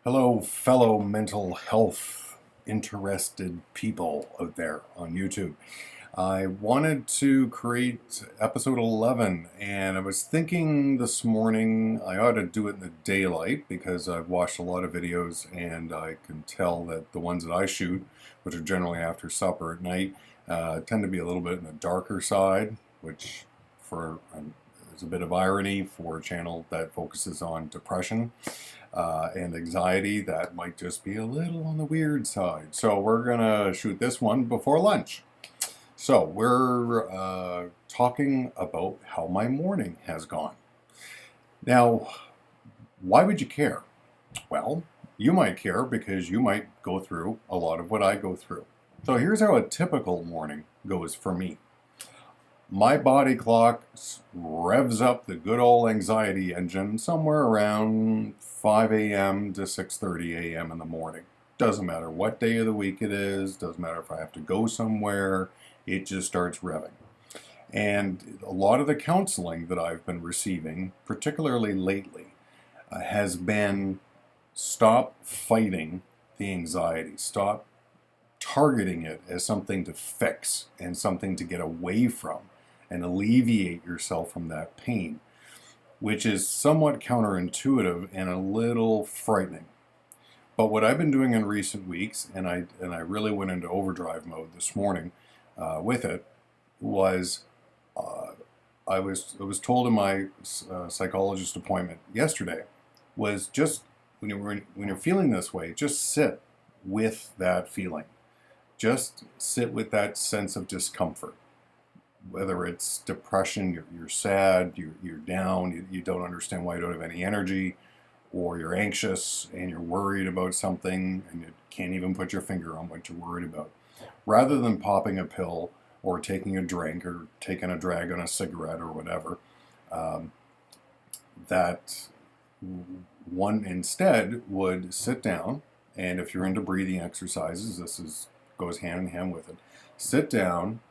Hello, fellow mental health interested people out there on YouTube. I wanted to create episode 11, and I was thinking this morning I ought to do it in the daylight because I've watched a lot of videos and I can tell that the ones that I shoot, which are generally after supper at night, tend to be a little bit in the darker side, which is a bit of irony for a channel that focuses on depression and anxiety. That might just be a little on the weird side. So we're gonna shoot this one before lunch. So we're talking about how my morning has gone. Now, why would you care? Well, you might care because you might go through a lot of what I go through. So here's how a typical morning goes for me. My body clock revs up the good old anxiety engine somewhere around 5 a.m. to 6:30 a.m. in the morning. Doesn't matter what day of the week it is, doesn't matter if I have to go somewhere, it just starts revving. And a lot of the counseling that I've been receiving, particularly lately, has been stop fighting the anxiety, stop targeting it as something to fix and something to get away from and alleviate yourself from that pain, which is somewhat counterintuitive and a little frightening. But what I've been doing in recent weeks, and I really went into overdrive mode this morning with it, was I was told in my psychologist appointment yesterday, was just when you're feeling this way, just sit with that feeling, just sit with that sense of discomfort. Whether it's depression, you're sad, you're down, you don't understand why you don't have any energy, or you're anxious and you're worried about something and you can't even put your finger on what you're worried about. Rather than popping a pill or taking a drink or taking a drag on a cigarette or whatever, that one instead would sit down, and if you're into breathing exercises, goes hand in hand with it. Sit down,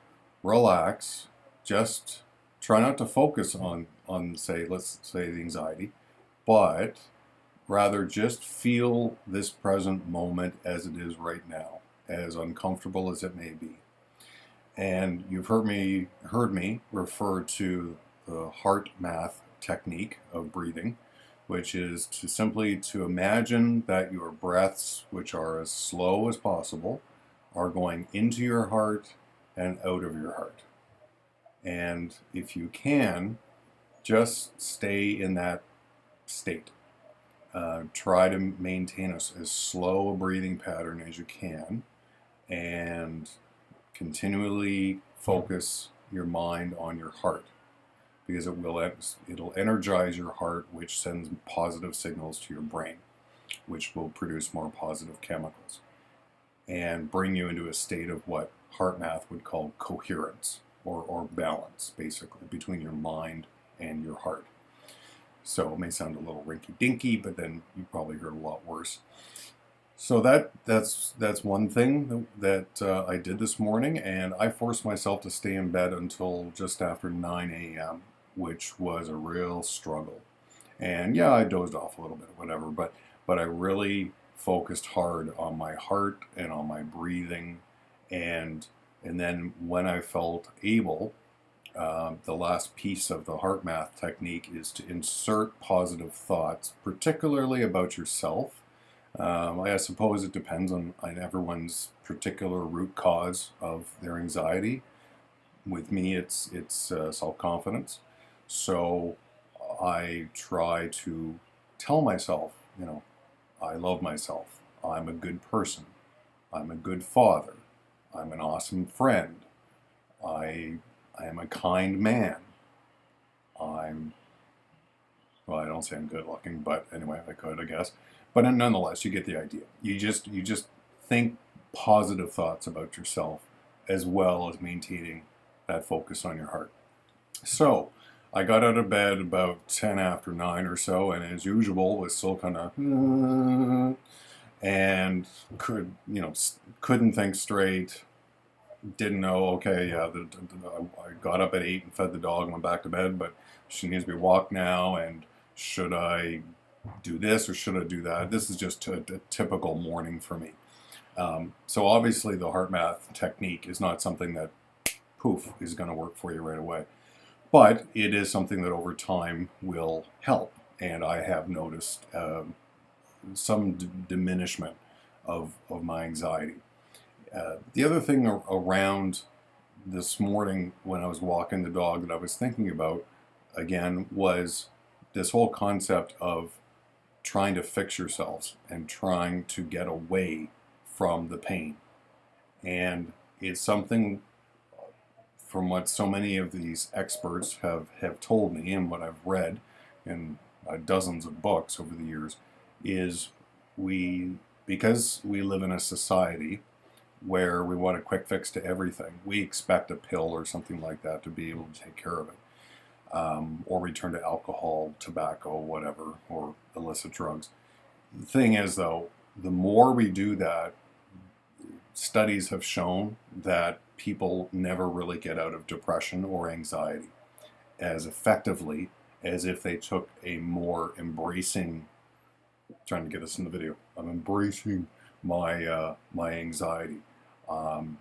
relax, just try not to focus on let's say the anxiety, but rather just feel this present moment as it is right now, as uncomfortable as it may be. And you've heard me refer to the HeartMath technique of breathing, which is to imagine that your breaths, which are as slow as possible, are going into your heart and out of your heart. And if you can, just stay in that state. Try to maintain as slow a breathing pattern as you can, and continually focus your mind on your heart, because it'll energize your heart, which sends positive signals to your brain, which will produce more positive chemicals and bring you into a state of what HeartMath would call coherence or balance, basically, between your mind and your heart. So it may sound a little rinky-dinky, but then you probably heard a lot worse. So that's one thing that I did this morning, and I forced myself to stay in bed until just after 9 a.m., which was a real struggle. And yeah, I dozed off a little bit, whatever, but I really focused hard on my heart and on my breathing, and then when I felt able, the last piece of the HeartMath technique is to insert positive thoughts, particularly about yourself. I suppose it depends on everyone's particular root cause of their anxiety. With me, it's self-confidence. So I try to tell myself, I love myself. I'm a good person. I'm a good father. I'm an awesome friend. I am a kind man. Well, I don't say I'm good looking, but anyway, I could, I guess. But nonetheless, you get the idea. You just think positive thoughts about yourself, as well as maintaining that focus on your heart. So I got out of bed about 10 after 9 or so, and as usual, was still kind of and couldn't think straight. didn't know, okay, yeah, I got up at 8 and fed the dog and went back to bed, but she needs to be walked now, and should I do this or should I do that? This is just a typical morning for me. So obviously the heart math technique is not something that poof is going to work for you right away, but it is something that over time will help. And I have noticed some diminishment of my anxiety. The other thing around this morning when I was walking the dog that I was thinking about again was this whole concept of trying to fix yourselves and trying to get away from the pain. And it's something from what so many of these experts have told me and what I've read in dozens of books over the years is because we live in a society where we want a quick fix to everything, we expect a pill or something like that to be able to take care of it. Or we turn to alcohol, tobacco, whatever, or illicit drugs. The thing is, though, the more we do that, studies have shown that people never really get out of depression or anxiety as effectively as if they took a more embracing, trying to get us in the video, I'm embracing my anxiety. I'm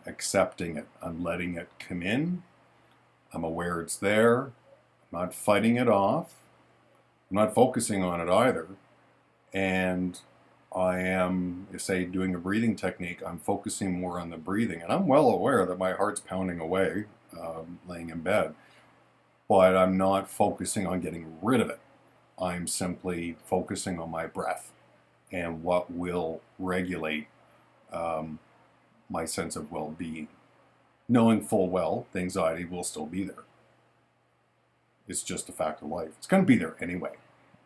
accepting it. I'm letting it come in. I'm aware it's there. I'm not fighting it off. I'm not focusing on it either. And I am, say, doing a breathing technique. I'm focusing more on the breathing. And I'm well aware that my heart's pounding away, laying in bed. But I'm not focusing on getting rid of it. I'm simply focusing on my breath and what will regulate my sense of well-being, knowing full well the anxiety will still be there. It's just a fact of life. It's going to be there anyway.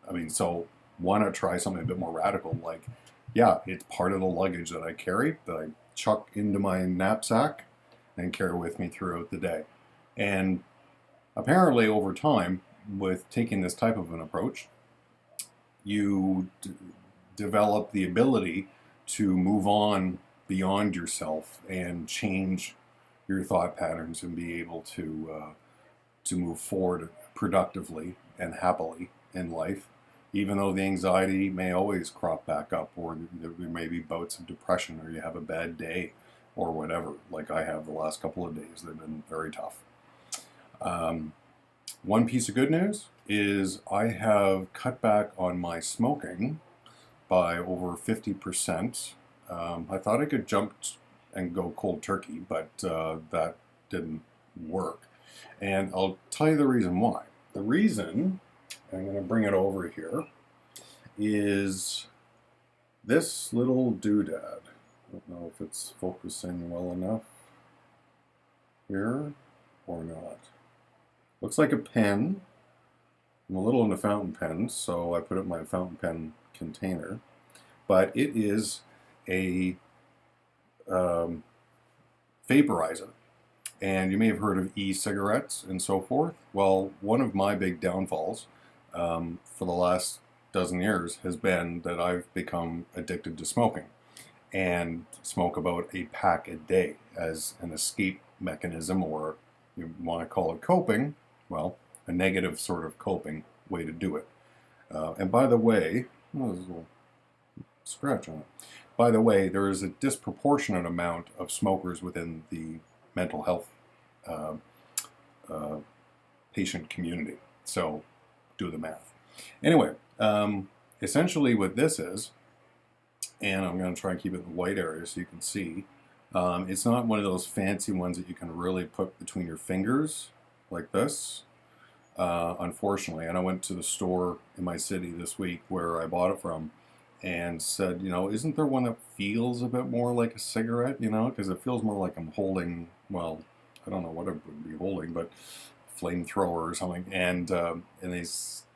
I mean, so why not try something a bit more radical? Like, yeah, it's part of the luggage that I carry, that I chuck into my knapsack and carry with me throughout the day. And apparently over time, with taking this type of an approach, you develop the ability to move on beyond yourself and change your thought patterns and be able to move forward productively and happily in life, even though the anxiety may always crop back up, or there may be bouts of depression, or you have a bad day, or whatever. Like I have the last couple of days, they've been very tough. One piece of good news is I have cut back on my smoking by over 50%. I thought I could jump and go cold turkey, but that didn't work. And I'll tell you the reason why. The reason, I'm going to bring it over here, is this little doodad. I don't know if it's focusing well enough here or not. Looks like a pen. I'm a little into fountain pens, so I put it in my fountain pen container. But it is a vaporizer. And you may have heard of e-cigarettes and so forth. Well, one of my big downfalls for the last dozen years has been that I've become addicted to smoking and smoke about a pack a day as an escape mechanism, or you want to call it coping, well, a negative sort of coping way to do it. And by the way, oh, there's a little scratch on it. By the way, there is a disproportionate amount of smokers within the mental health patient community. So do the math. Anyway, essentially what this is, and I'm going to try and keep it in the white area so you can see, it's not one of those fancy ones that you can really put between your fingers like this, unfortunately. And I went to the store in my city this week where I bought it from and said, you know, isn't there one that feels a bit more like a cigarette, you know, because it feels more like I'm holding, well, I don't know what it would be holding, but flamethrower or something. And they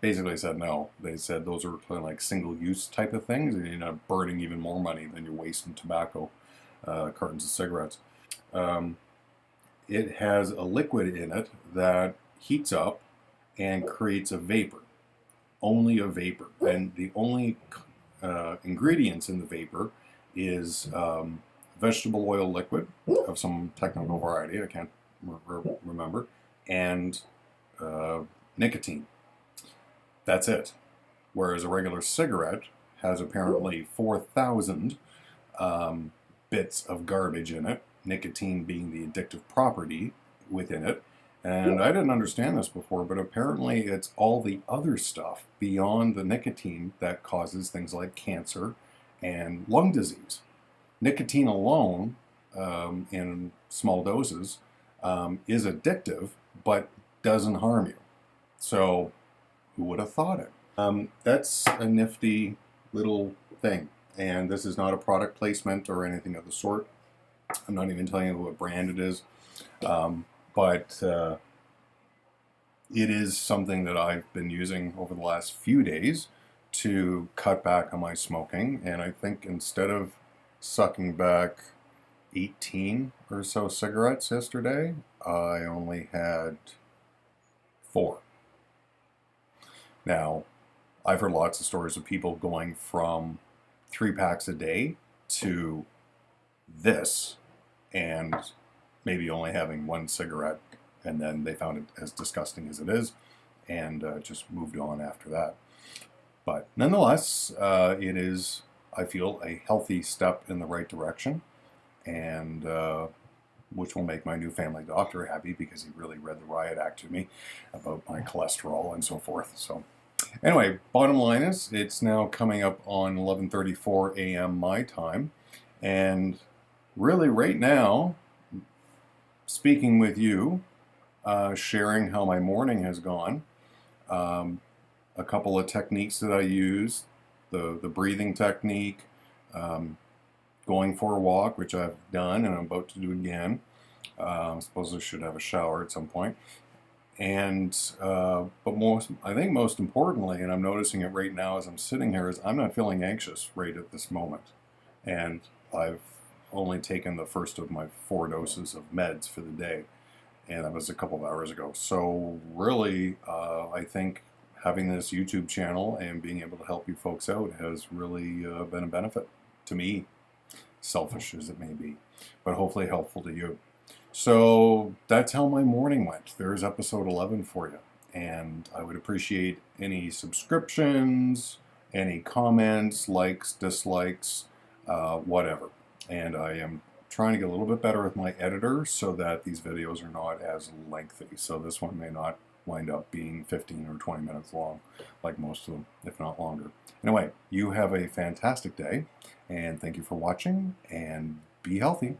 basically said no. They said those are kind of like single-use type of things, and you end up burning even more money than you're wasting tobacco, cartons of cigarettes. It has a liquid in it that heats up and creates a vapor. Only a vapor. And the only ingredients in the vapor is vegetable oil liquid of some technical variety, I can't remember, and nicotine. That's it. Whereas a regular cigarette has apparently 4,000 bits of garbage in it, nicotine being the addictive property within it. And I didn't understand this before, but apparently it's all the other stuff beyond the nicotine that causes things like cancer and lung disease. Nicotine alone, in small doses, is addictive, but doesn't harm you. So who would have thought it? That's a nifty little thing. And this is not a product placement or anything of the sort. I'm not even telling you what brand it is. But it is something that I've been using over the last few days to cut back on my smoking. And I think instead of sucking back 18 or so cigarettes yesterday, I only had 4. Now, I've heard lots of stories of people going from 3 packs a day to this, and maybe only having 1 cigarette, and then they found it as disgusting as it is, and just moved on after that. But nonetheless, it is, I feel, a healthy step in the right direction, and which will make my new family doctor happy, because he really read the riot act to me about my cholesterol and so forth. So anyway, bottom line is, it's now coming up on 11:34 a.m. my time, and really right now, speaking with you, sharing how my morning has gone, a couple of techniques that I use, the breathing technique, going for a walk, which I've done and I'm about to do again. I suppose I should have a shower at some point. And but I think most importantly, and I'm noticing it right now as I'm sitting here, is I'm not feeling anxious right at this moment. And I've only taken the first of my 4 doses of meds for the day, and that was a couple of hours ago. So really, I think having this YouTube channel and being able to help you folks out has really been a benefit to me, selfish as it may be, but hopefully helpful to you. So that's how my morning went. There's episode 11 for you. And I would appreciate any subscriptions, any comments, likes, dislikes, whatever. And I am trying to get a little bit better with my editor so that these videos are not as lengthy. So this one may not wind up being 15 or 20 minutes long, like most of them, if not longer. Anyway, you have a fantastic day, and thank you for watching, and be healthy.